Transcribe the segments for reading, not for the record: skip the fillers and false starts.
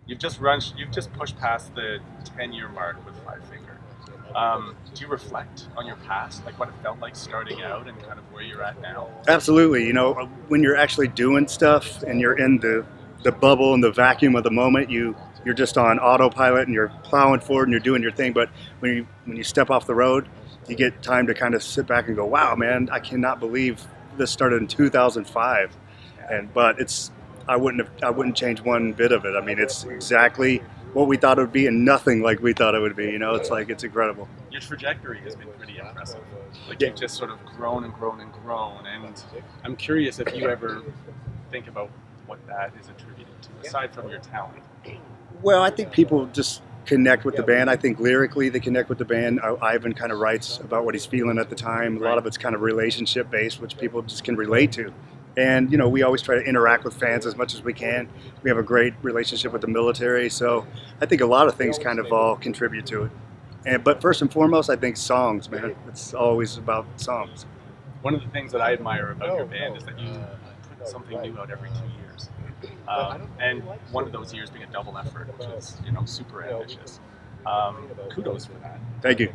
You've just pushed past the 10-year mark with Five Finger. Do you reflect on your past, like what it felt like starting out and kind of where you're at now? Absolutely. You know, when you're actually doing stuff and you're in the bubble and the vacuum of the moment, you're just on autopilot and you're plowing forward and you're doing your thing. But when you step off the road, you get time to kind of sit back and go, "Wow, man, I cannot believe this started in 2005." But I wouldn't change one bit of it. I mean, it's exactly what we thought it would be and nothing like we thought it would be. You know, it's incredible. Your trajectory has been pretty impressive. Like Yeah. you've just sort of grown and grown and grown. And I'm curious if you ever think about what that is attributed to, aside from your talent. Well, I think people just connect with the band. I think lyrically they connect with the band. Ivan kind of writes about what he's feeling at the time. A lot of it's kind of relationship based, which people just can relate to. And you know, we always try to interact with fans as much as we can. We have a great relationship with the military, so I think a lot of things kind of all contribute to it. But first and foremost, I think songs, man. It's always about songs. One of the things that I admire about your band is that you put something new out every 2 years. And one of those years being a double effort, which is, super ambitious. Kudos for that. Thank you.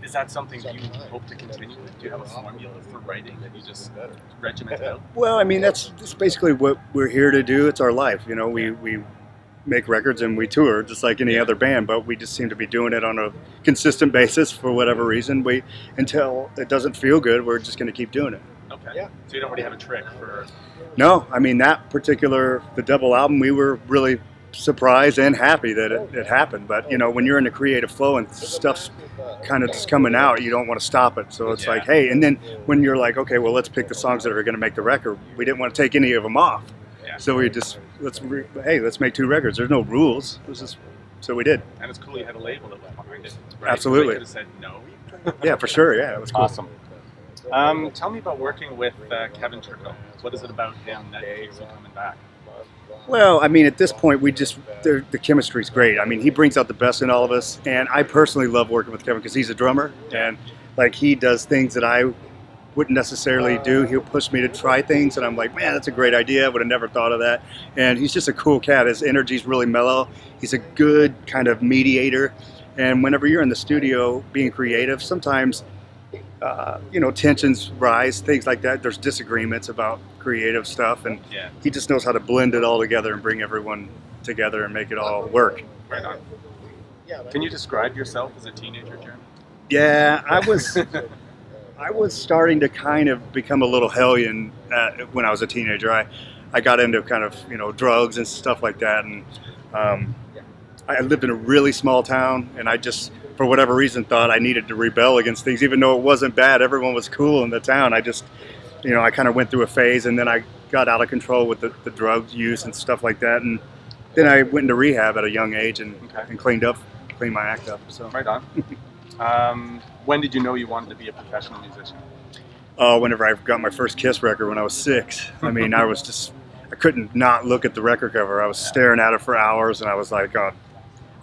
Is that something you hope to continue with? Do you have a formula for writing that you just regiment out? Well, I mean, that's basically what we're here to do. It's our life. You know, we make records and we tour just like any other band, but we just seem to be doing it on a consistent basis for whatever reason. Until it doesn't feel good, we're just going to keep doing it. Okay. So you don't really have a trick for... No, I mean, the double album, we were really surprised and happy that it happened. But, you know, when you're in a creative flow and stuff's kind of just coming out, you don't want to stop it. So it's like, hey, and then when you're like, okay, well, let's pick the songs that are going to make the record, we didn't want to take any of them off. Yeah. So we just, let's make 2 records. There's no rules. So we did. And it's cool you had a label that was behind it. Right? Absolutely. They could have said no. Yeah, for sure. Yeah, it was cool. Awesome. Tell me about working with Kevin Turco. What is it about him that keeps you coming back? Well, I mean, at this point, the chemistry's great. I mean, he brings out the best in all of us, and I personally love working with Kevin because he's a drummer, and like he does things that I wouldn't necessarily do. He'll push me to try things, and I'm like, man, that's a great idea. I would have never thought of that. And he's just a cool cat. His energy's really mellow. He's a good kind of mediator, and whenever you're in the studio being creative, sometimes tensions rise, things like that. There's disagreements about creative stuff, and he just knows how to blend it all together and bring everyone together and make it all work. Right on. Can you describe yourself as a teenager, Jeremy? Yeah, I was starting to kind of become a little hellion when I was a teenager. I got into kind of drugs and stuff like that, and I lived in a really small town, and I just, for whatever reason, thought I needed to rebel against things, even though it wasn't bad. Everyone was cool in the town. I just, I kind of went through a phase, and then I got out of control with the drug use and stuff like that. And then I went into rehab at a young age and cleaned my act up. So. Right on. When did you know you wanted to be a professional musician? Whenever I got my first Kiss record when I was 6. I mean, I couldn't not look at the record cover. I was staring at it for hours, and I was like, oh,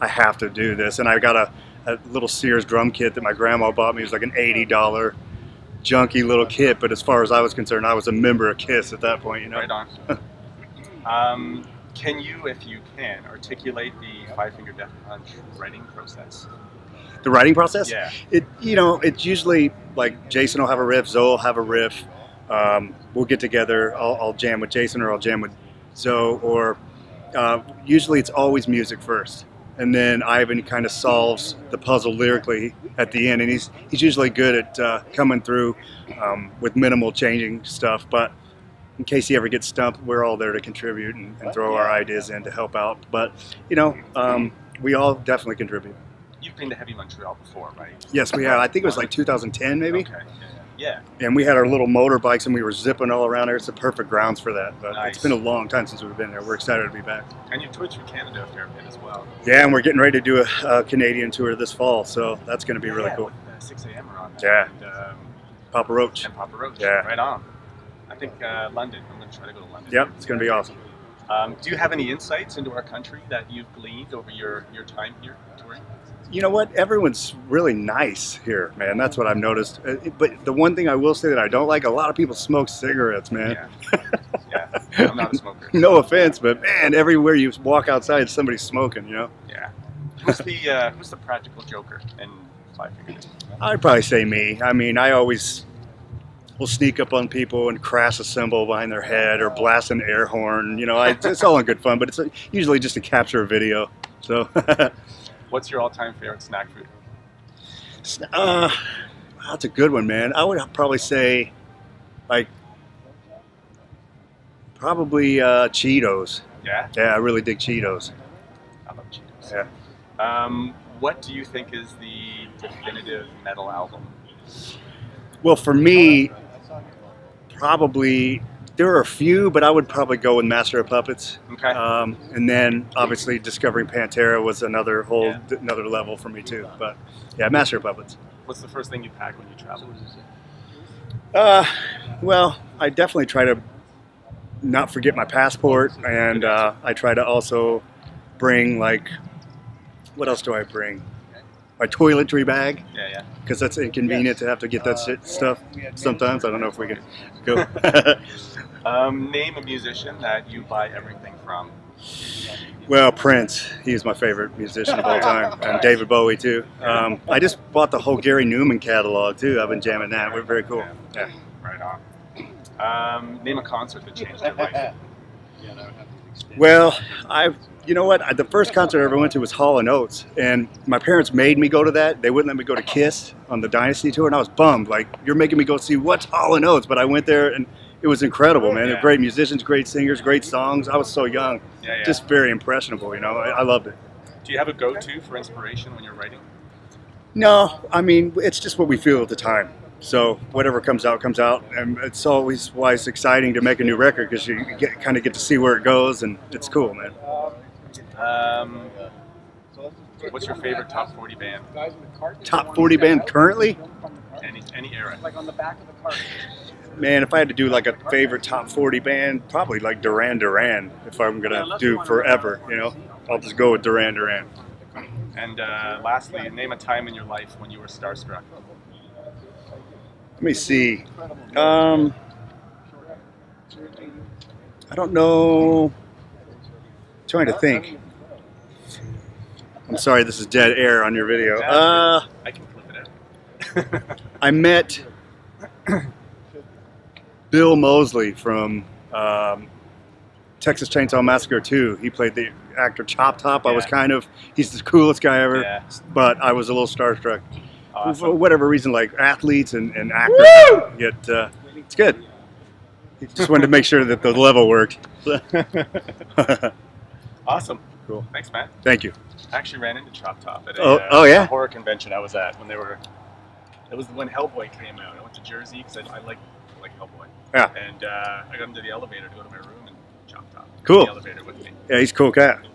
I have to do this. And I got a little Sears drum kit that my grandma bought me. It was like an $80 junky little kit, but as far as I was concerned, I was a member of Kiss at that point, Right on. Can you, if you can, articulate the Five Finger Death Punch writing process? The writing process? Yeah. It's usually like Jason will have a riff, Zoe will have a riff. We'll get together. I'll jam with Jason or I'll jam with Zoe, or usually it's always music first. And then Ivan kind of solves the puzzle lyrically at the end, and he's usually good at coming through with minimal changing stuff. But in case he ever gets stumped, we're all there to contribute and throw our ideas in to help out. But we all definitely contribute. You've been to Heavy Montreal before, right? Yes, we have. I think it was like 2010, maybe. Okay. Yeah. And we had our little motorbikes, and we were zipping all around there. It's the perfect grounds for that. But Nice. It's been a long time since we've been there. We're excited to be back. And you've toured through Canada a fair bit as well. Yeah, and we're getting ready to do a Canadian tour this fall, so that's going to be really cool. With 6 a.m. are on that. Yeah. And, Papa Roach. and Papa Roach. Yeah. Right on. I think London. I'm going to try to go to London. Yep, it's going to be awesome. Do you have any insights into our country that you've gleaned over your time here touring? You know what? Everyone's really nice here, man. That's what I've noticed. But the one thing I will say that I don't like, a lot of people smoke cigarettes, man. Yeah. I'm not a smoker. No offense, but man, everywhere you walk outside, somebody's smoking. You know. Yeah. Who's the practical joker in Five Finger Death? I'd probably say me. I mean, I always will sneak up on people and crash a cymbal behind their head or blast an air horn. You know, it's all in good fun, but it's usually just to capture a video. So. What's your all-time favorite snack food? That's a good one, man. I would probably say, like, probably Cheetos. Yeah? Yeah, I really dig Cheetos. I love Cheetos. Yeah. What do you think is the definitive metal album? Well, for me, probably there are a few, but I would probably go with Master of Puppets. Okay. And then obviously discovering Pantera was another level for me too. But yeah, Master of Puppets. What's the first thing you pack when you travel? Well, I definitely try to not forget my passport, and I try to also bring, like, what else do I bring? My toiletry bag. Yeah. Because that's inconvenient to have to get that stuff sometimes. I don't know if we can go. Name a musician that you buy everything from. Well, Prince. He's my favorite musician of all time. And David Bowie, too. I just bought the whole Gary Newman catalog, too. I've been jamming that. We're very cool. Yeah. Right on. Name a concert that changed your life. Well, you know what? The first concert I ever went to was Hall & Oates, and my parents made me go to that. They wouldn't let me go to Kiss on the Dynasty tour, and I was bummed. Like, you're making me go see what's Hall & Oates, but I went there, and it was incredible, man. They're great musicians, great singers, great songs. I was so young, just very impressionable. You know, I loved it. Do you have a go-to for inspiration when you're writing? No, I mean, it's just what we feel at the time. So whatever comes out, and it's always why it's exciting to make a new record, because you kind of get to see where it goes, and it's cool, man. What's your favorite top 40 band? Top 40 band currently? Any era. Like on the back of the cart. Man, if I had to do like a favorite top 40 band, probably like Duran Duran. If I'm gonna do forever, you know, I'll just go with Duran Duran. And lastly, name a time in your life when you were starstruck. Let me see. I don't know. I'm trying to think. I'm sorry, this is dead air on your video. I can clip it out. I met Bill Moseley from Texas Chainsaw Massacre 2. He played the actor Chop Top. He's the coolest guy ever, but I was a little starstruck. Awesome. For whatever reason, like athletes and actors it's good. Just wanted to make sure that the level worked. Awesome. Cool. Thanks, Matt. Thank you. I actually ran into Chop Top at a horror convention I was at when it was when Hellboy came out. I went to Jersey because I like Hellboy. Yeah. And I got into the elevator to go to my room, and Chop Top. Cool. The elevator with me. Yeah, he's a cool cat.